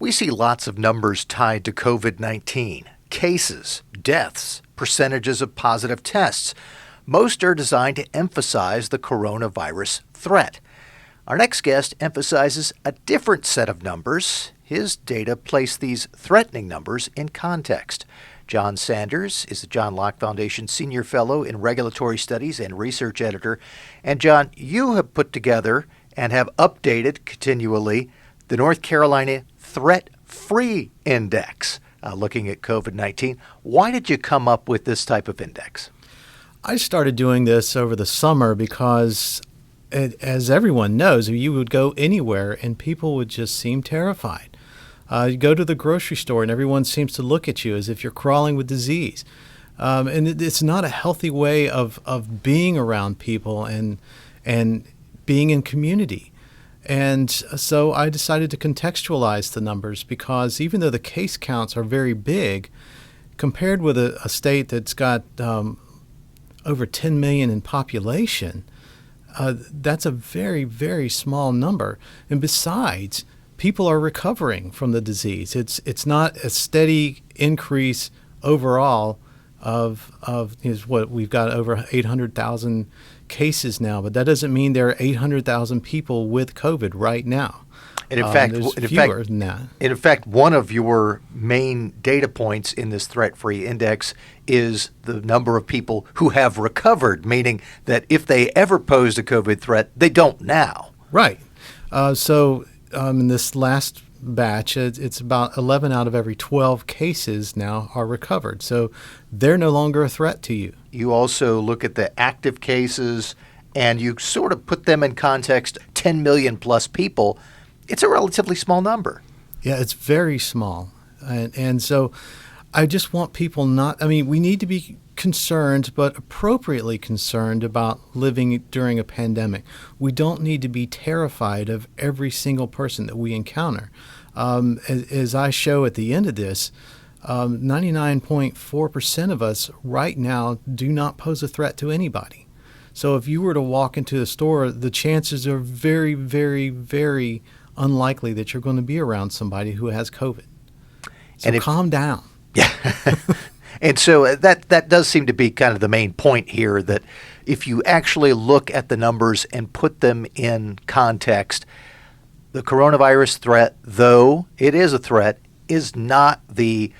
We see lots of numbers tied to COVID-19. Cases, deaths, percentages of positive tests. Most are designed to emphasize the coronavirus threat. Our next guest emphasizes a different set of numbers. His data place these threatening numbers in context. John Sanders is the John Locke Foundation Senior Fellow in Regulatory Studies and Research Editor. And John, you have put together and have updated continually the North Carolina Threat-Free Index, looking at COVID-19. Why did you come up with this type of index? I started doing this over the summer because, as everyone knows, you would go anywhere and people would just seem terrified. You go to the grocery store and everyone seems to look at you as if you're crawling with disease. And it's not a healthy way of being around people and being in community. And so I decided to contextualize the numbers because even though the case counts are very big, compared with a state that's got over 10 million in population, that's a very, very small number. And besides, people are recovering from the disease. It's not a steady increase overall of what we've got over 800,000 cases now, but that doesn't mean there are 800,000 people with COVID right now. And in fact, there's fewer than that. In fact, one of your main data points in this threat-free index is the number of people who have recovered, meaning that if they ever posed a COVID threat, they don't now. Right. So in this last batch, it's about 11 out of every 12 cases now are recovered. So they're no longer a threat to you. You also look at the active cases and you sort of put them in context, 10 million plus people. It's a relatively small number. Yeah, it's very small. And so I just want people we need to be concerned, but appropriately concerned about living during a pandemic. We don't need to be terrified of every single person that we encounter. As I show at the end of this, 99.4% of us right now do not pose a threat to anybody. So if you were to walk into the store, the chances are very, very, very unlikely that you're going to be around somebody who has COVID. So calm down. Yeah. And so that does seem to be kind of the main point here, that if you actually look at the numbers and put them in context, the coronavirus threat, though it is a threat, is not the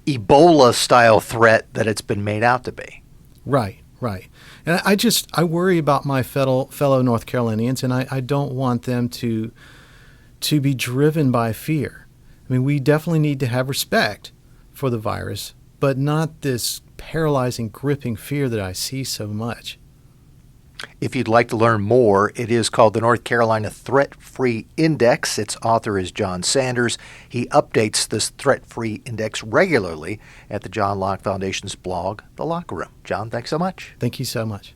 Ebola-style threat that it's been made out to be. Right. And I worry about my fellow North Carolinians, and I don't want them to be driven by fear. I mean, we definitely need to have respect for the virus, but not this paralyzing, gripping fear that I see so much. If you'd like to learn more, it is called the North Carolina Threat-Free Index. Its author is John Sanders. He updates this Threat-Free Index regularly at the John Locke Foundation's blog, The Locker Room. John, thanks so much. Thank you so much.